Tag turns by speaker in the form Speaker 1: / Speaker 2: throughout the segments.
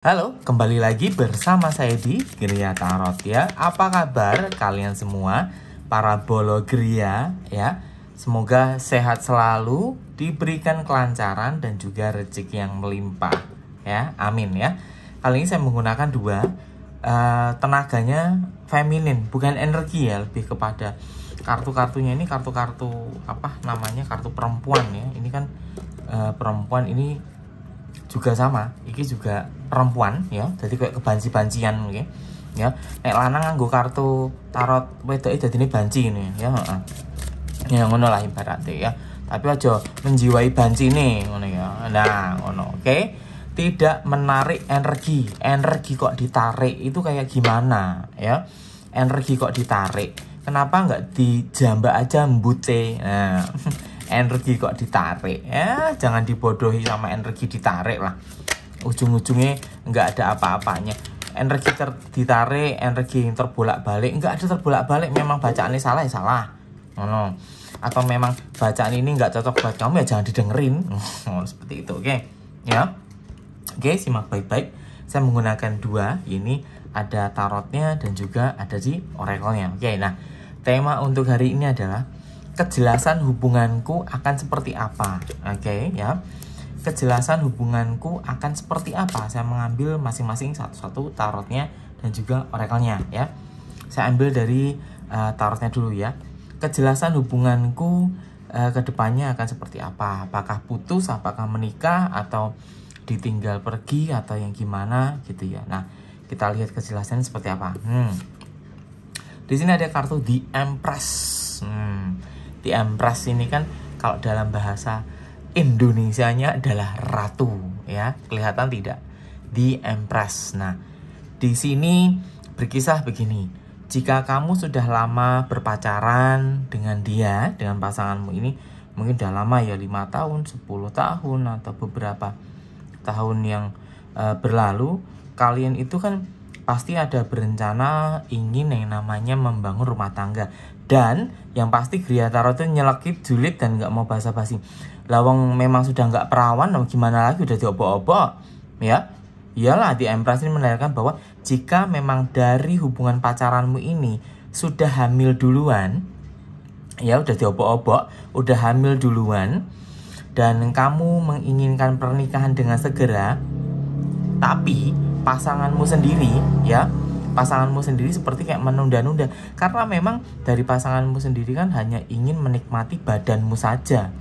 Speaker 1: Halo, kembali lagi bersama saya di Gria Tarot ya. Apa kabar kalian semua, para bolo Gria ya? Semoga sehat selalu, diberikan kelancaran dan juga rezeki yang melimpah ya. Amin ya. Kali ini saya menggunakan dua tenaganya feminin, bukan energi ya, lebih kepada kartu-kartunya ini kartu-kartu apa namanya? Kartu perempuan ya. Ini kan perempuan ini juga sama, iki juga perempuan ya, jadi kayak kebanci-bancian okay? Ya, nek lanang nganggo kartu tarot wedoke dadine banci ini ya, ya ngono lah ibaratnya ya, tapi aja menjiwai banci nih ngono ya, nah ngono, oke? Tidak menarik energi kok ditarik itu kayak gimana ya, energi kok ditarik, kenapa nggak dijambak aja embute, nah energi kok ditarik ya, jangan dibodohi sama energi ditarik lah, ujung-ujungnya nggak ada apa-apanya. Energi ditarik, energi yang terbolak-balik, nggak ada terbolak-balik. Memang bacaannya salah ya salah, no. Atau memang bacaan ini nggak cocok buat kamu ya jangan didengerin. Seperti itu, oke? Ya, oke, simak baik-baik. Saya menggunakan dua, ini ada tarotnya dan juga ada di oracle-nya. Oke, nah tema untuk hari ini adalah kejelasan hubunganku akan seperti apa. Oke ya, kejelasan hubunganku akan seperti apa. Saya mengambil masing-masing satu-satu tarotnya dan juga oracle-nya ya. Saya ambil dari tarotnya dulu ya. Kejelasan hubunganku ke depannya akan seperti apa. Apakah putus, apakah menikah, atau ditinggal pergi, atau yang gimana gitu ya. Nah, kita lihat kejelasannya seperti apa. Di sini ada kartu The Empress. The Empress ini kan kalau dalam bahasa Indonesianya adalah ratu ya, kelihatan tidak? The Empress. Nah, di sini berkisah begini. Jika kamu sudah lama berpacaran dengan dia, dengan pasanganmu ini, mungkin udah lama ya, 5 tahun, 10 tahun, atau beberapa tahun yang berlalu, kalian itu kan pasti ada berencana ingin yang namanya membangun rumah tangga. Dan yang pasti Gria Tarot itu nyelekit, julid, dan nggak mau basa-basi. Lawang memang sudah nggak perawan, gimana lagi udah diobok-obok ya. Iyalah, di Empress ini menandakan bahwa jika memang dari hubungan pacaranmu ini sudah hamil duluan, ya udah diobok-obok, udah hamil duluan, dan kamu menginginkan pernikahan dengan segera, tapi pasanganmu sendiri ya, pasanganmu sendiri seperti kayak menunda-nunda, karena memang dari pasanganmu sendiri kan hanya ingin menikmati badanmu saja.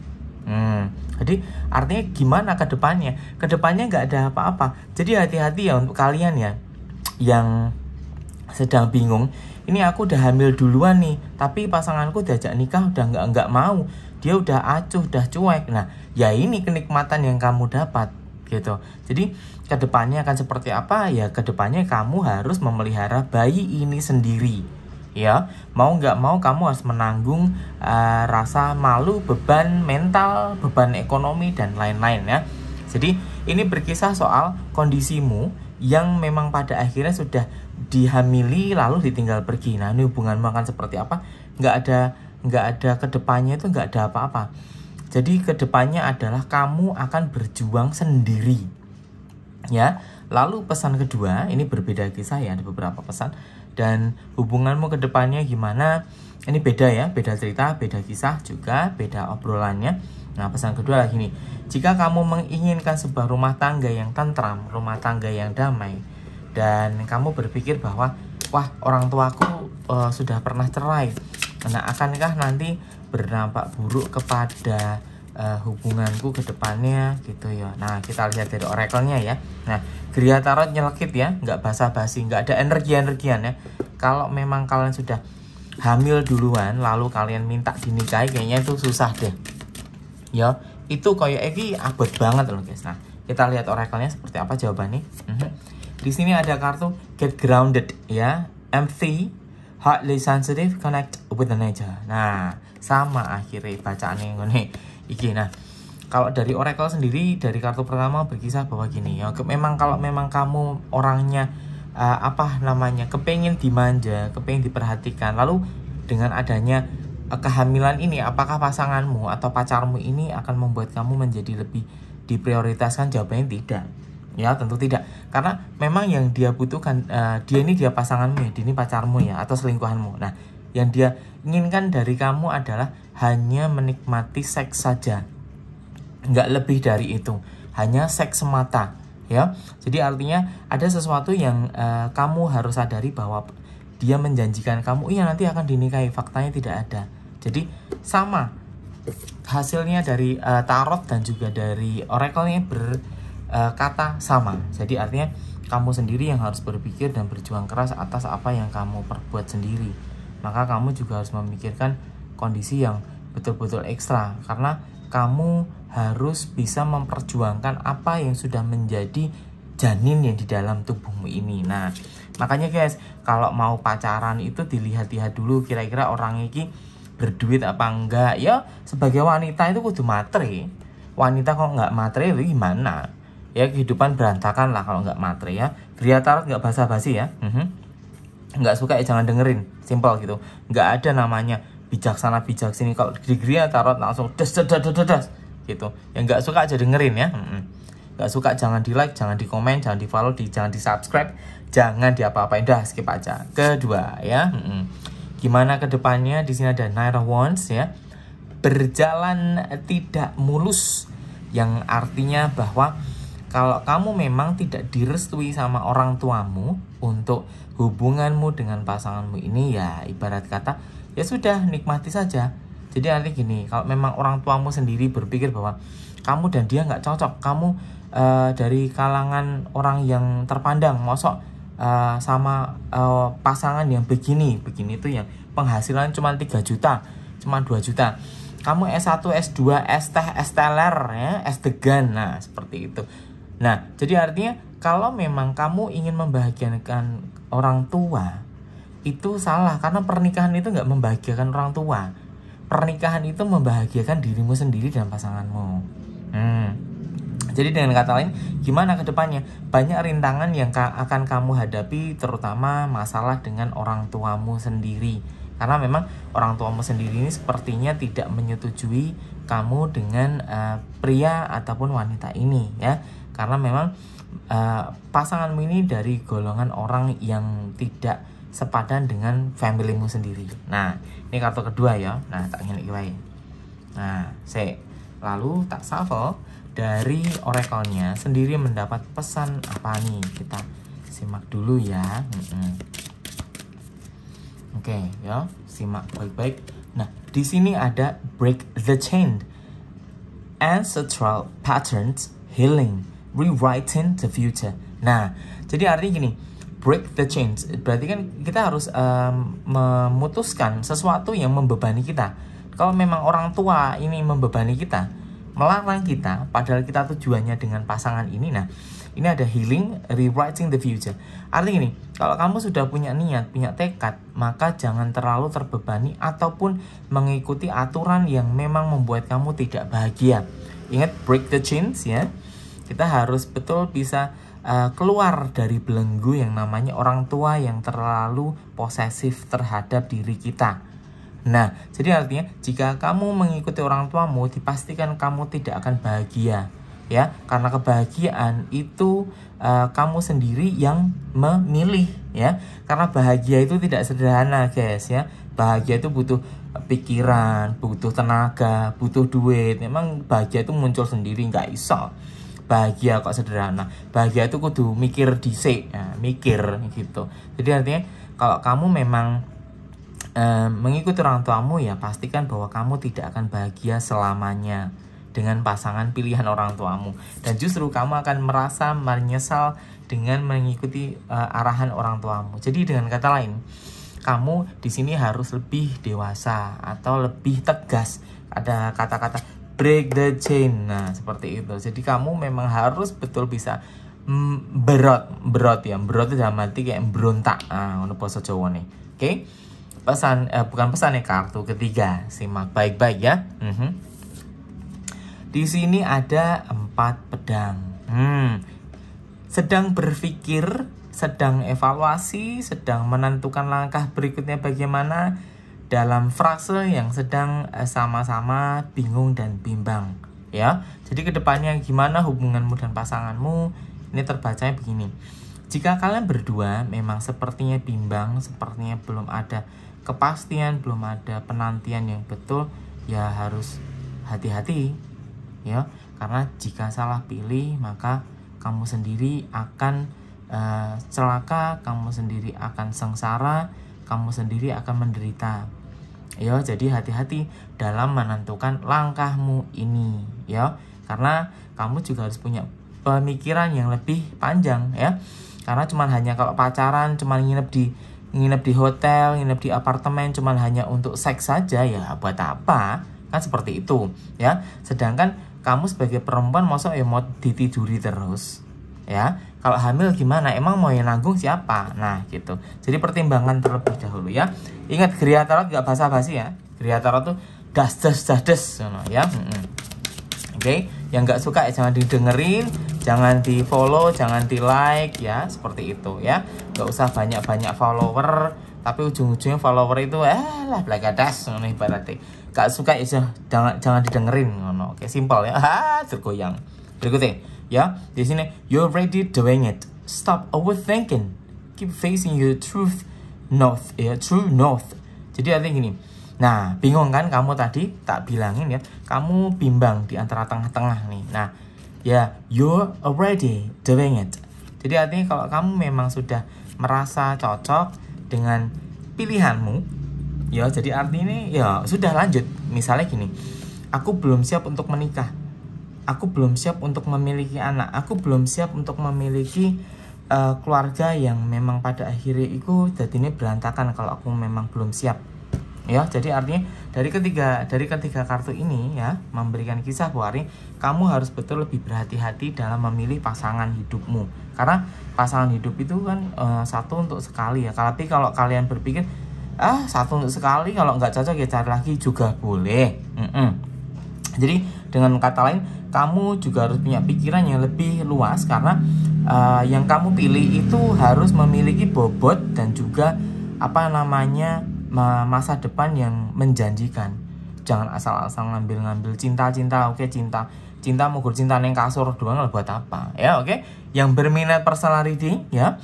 Speaker 1: Jadi artinya gimana ke depannya? Ke depannya nggak ada apa-apa. Jadi hati-hati ya untuk kalian ya yang sedang bingung. Ini aku udah hamil duluan nih, tapi pasanganku diajak nikah udah nggak mau. Dia udah acuh, udah cuek. Nah, ya ini kenikmatan yang kamu dapat gitu. Jadi kedepannya akan seperti apa ya? Kedepannya kamu harus memelihara bayi ini sendiri ya, mau nggak mau kamu harus menanggung rasa malu, beban mental, beban ekonomi, dan lain-lain ya. Jadi ini berkisah soal kondisimu yang memang pada akhirnya sudah dihamili lalu ditinggal pergi. Nah, ini hubunganmu akan seperti apa? Nggak ada kedepannya, itu nggak ada apa-apa. Jadi kedepannya adalah kamu akan berjuang sendiri ya. Lalu pesan kedua, ini berbeda kisah ya, ada beberapa pesan. Dan hubunganmu kedepannya gimana? Ini beda ya, beda cerita, beda kisah juga, beda obrolannya. Nah, pesan kedua lagi nih, jika kamu menginginkan sebuah rumah tangga yang tentram, rumah tangga yang damai, dan kamu berpikir bahwa wah, orang tuaku sudah pernah cerai, nah akankah nanti berdampak buruk kepada hubunganku ke depannya gitu ya. Nah, kita lihat dari oracle-nya ya. Nah, Gria Tarot nyelekit ya, nggak basa-basi, nggak ada energi-energian ya. Kalau memang kalian sudah hamil duluan lalu kalian minta dinikahi, kayaknya itu susah deh ya. Itu kayak ini abot banget loh guys. Nah, kita lihat oracle-nya seperti apa jawabannya. Di sini ada kartu Get Grounded ya, empathy, highly sensitive, connect with the nature. Nah, sama akhirnya bacaannya ngene iki. Nah, kalau dari oracle sendiri, dari kartu pertama berkisah bahwa gini ya, memang kalau memang kamu orangnya kepengen dimanja, kepengen diperhatikan, lalu dengan adanya kehamilan ini, apakah pasanganmu atau pacarmu ini akan membuat kamu menjadi lebih diprioritaskan? Jawabannya tidak Ya, tentu tidak. Karena memang yang dia butuhkan, dia pasanganmu ya, dia ini pacarmu ya, atau selingkuhanmu. Nah, yang dia inginkan dari kamu adalah hanya menikmati seks saja. Nggak lebih dari itu. Hanya seks semata. Ya, jadi artinya ada sesuatu yang kamu harus sadari bahwa dia menjanjikan kamu, iya nanti akan dinikahi. Faktanya tidak ada. Jadi sama hasilnya dari tarot dan juga dari oracle-nya kata sama. Jadi artinya kamu sendiri yang harus berpikir dan berjuang keras atas apa yang kamu perbuat sendiri. Maka kamu juga harus memikirkan kondisi yang betul-betul ekstra, karena kamu harus bisa memperjuangkan apa yang sudah menjadi janin yang di dalam tubuhmu ini. Nah, makanya guys, kalau mau pacaran itu dilihat-lihat dulu kira-kira orang ini berduit apa enggak. Ya, sebagai wanita itu kudu matre. Wanita kok nggak matre itu gimana? Ya, kehidupan berantakan lah kalau nggak matre ya. Gria tarot nggak basa-basi ya. Nggak suka ya jangan dengerin, simple gitu. Nggak ada namanya bijaksana bijaksini. Kalau di Gria tarot langsung des gitu. Yang nggak suka aja dengerin ya. Nggak suka jangan di like, jangan di komen, jangan di follow, jangan di subscribe, jangan di apa-apain, dah skip aja. Kedua ya, gimana kedepannya? Di sini ada Knight of Wands ya, berjalan tidak mulus, yang artinya bahwa kalau kamu memang tidak direstui sama orang tuamu untuk hubunganmu dengan pasanganmu ini, ya ibarat kata ya sudah, nikmati saja. Jadi nanti gini, kalau memang orang tuamu sendiri berpikir bahwa kamu dan dia nggak cocok, kamu dari kalangan orang yang terpandang, mosok sama pasangan yang begini itu yang penghasilan cuma 3 juta, cuma 2 juta. Kamu S1, S2, S teler ya, S degan, nah seperti itu. Nah, jadi artinya kalau memang kamu ingin membahagiakan orang tua, itu salah, karena pernikahan itu nggak membahagiakan orang tua. Pernikahan itu membahagiakan dirimu sendiri dan pasanganmu. Jadi dengan kata lain, gimana ke depannya? Banyak rintangan yang akan kamu hadapi, terutama masalah dengan orang tuamu sendiri. Karena memang orang tuamu sendiri ini sepertinya tidak menyetujui kamu dengan pria ataupun wanita ini ya. Karena memang pasanganmu ini dari golongan orang yang tidak sepadan dengan familymu sendiri. Nah, ini kartu kedua ya. Nah, tak ingin iwai. Nah, lalu tak shuffle dari oracle-nya sendiri mendapat pesan apa nih? Kita simak dulu ya. Oke, ya, simak baik-baik. Nah, di sini ada break the chain, ancestral patterns, healing, rewriting the future. Nah, jadi artinya gini, break the chains berarti kan kita harus memutuskan sesuatu yang membebani kita. Kalau memang orang tua ini membebani kita, melarang kita, padahal kita tujuannya dengan pasangan ini, nah ini ada healing, rewriting the future. Artinya gini, kalau kamu sudah punya niat, punya tekad, maka jangan terlalu terbebani ataupun mengikuti aturan yang memang membuat kamu tidak bahagia. Ingat, break the chains ya. Kita harus betul bisa keluar dari belenggu yang namanya orang tua yang terlalu posesif terhadap diri kita. Nah, jadi artinya jika kamu mengikuti orang tuamu, dipastikan kamu tidak akan bahagia ya, karena kebahagiaan itu kamu sendiri yang memilih ya. Karena bahagia itu tidak sederhana guys ya. Bahagia itu butuh pikiran, butuh tenaga, butuh duit. Memang bahagia itu muncul sendiri, nggak iso bahagia kok sederhana. Bahagia itu kudu mikir dhisik ya, mikir gitu. Jadi artinya kalau kamu memang mengikuti orang tuamu, ya pastikan bahwa kamu tidak akan bahagia selamanya dengan pasangan pilihan orang tuamu, dan justru kamu akan merasa menyesal dengan mengikuti arahan orang tuamu. Jadi dengan kata lain, kamu di sini harus lebih dewasa atau lebih tegas. Ada kata-kata break the chain, nah seperti itu. Jadi kamu memang harus betul bisa berot ya. Berot itu dalam arti kayak berontak. Untuk bahasa Jawa nih. Oke. Pesan bukan pesan ya, kartu ketiga. Simak baik-baik ya. Di sini ada 4 pedang. Sedang berpikir, sedang evaluasi, sedang menentukan langkah berikutnya bagaimana, dalam frase yang sedang sama-sama bingung dan bimbang ya. Jadi kedepannya gimana hubunganmu dan pasanganmu, Ini terbacanya begini. Jika kalian berdua memang sepertinya bimbang, sepertinya belum ada kepastian, belum ada penantian yang betul, ya harus hati-hati ya. Karena jika salah pilih maka kamu sendiri akan celaka, kamu sendiri akan sengsara, kamu sendiri akan menderita. Ya, jadi hati-hati dalam menentukan langkahmu ini ya. Karena kamu juga harus punya pemikiran yang lebih panjang ya. Karena cuman hanya kalau pacaran cuman nginep di hotel, nginep di apartemen cuman hanya untuk seks saja, ya buat apa? Kan seperti itu ya. Sedangkan kamu sebagai perempuan masa ya mau ditiduri terus ya. Kalau hamil gimana? Emang mau yang nanggung siapa? Nah gitu. Jadi pertimbangan terlebih dahulu ya. Ingat Gria Tarot gak basa-basi ya. Gria Tarot tuh das ya. Oke, yang gak suka ya jangan didengerin, jangan di follow, jangan di like ya, seperti itu ya. Gak usah banyak-banyak follower, tapi ujung-ujungnya follower itu lah blagadas ngono ibaratnya. Gak suka ya jangan didengerin ngono. Oke, simpel ya. Tergoyang. Berikutnya ya, di sini you're ready doing it. Stop overthinking. Keep facing your truth north ya, true north. Jadi artinya gini. Nah, bingung kan kamu tadi tak bilangin ya, kamu bimbang di antara tengah-tengah nih. Nah, ya you're already doing it. Jadi artinya kalau kamu memang sudah merasa cocok dengan pilihanmu, ya jadi artinya ya sudah lanjut. Misalnya gini, aku belum siap untuk menikah, aku belum siap untuk memiliki anak, aku belum siap untuk memiliki keluarga yang memang pada akhirnya itu jadinya berantakan kalau aku memang belum siap. Ya, jadi artinya dari ketiga kartu ini ya memberikan kisah bahwa kamu harus betul lebih berhati-hati dalam memilih pasangan hidupmu. Karena pasangan hidup itu kan satu untuk sekali ya. Tapi kalau kalian berpikir satu untuk sekali, kalau nggak cocok ya cari lagi juga boleh. Jadi dengan kata lain, kamu juga harus punya pikiran yang lebih luas karena yang kamu pilih itu harus memiliki bobot dan juga masa depan yang menjanjikan. Jangan asal-asal ngambil cinta. Oke, cinta mugur cinta neng kasur doang buat apa ya. Oke, yang berminat personal reading ya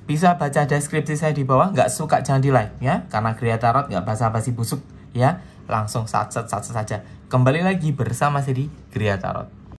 Speaker 1: bisa baca deskripsi saya di bawah. Nggak suka jangan di like ya, karena Gria Tarot nggak basa-basi busuk ya, langsung satset saja. Kembali lagi bersama saya di Gria Tarot.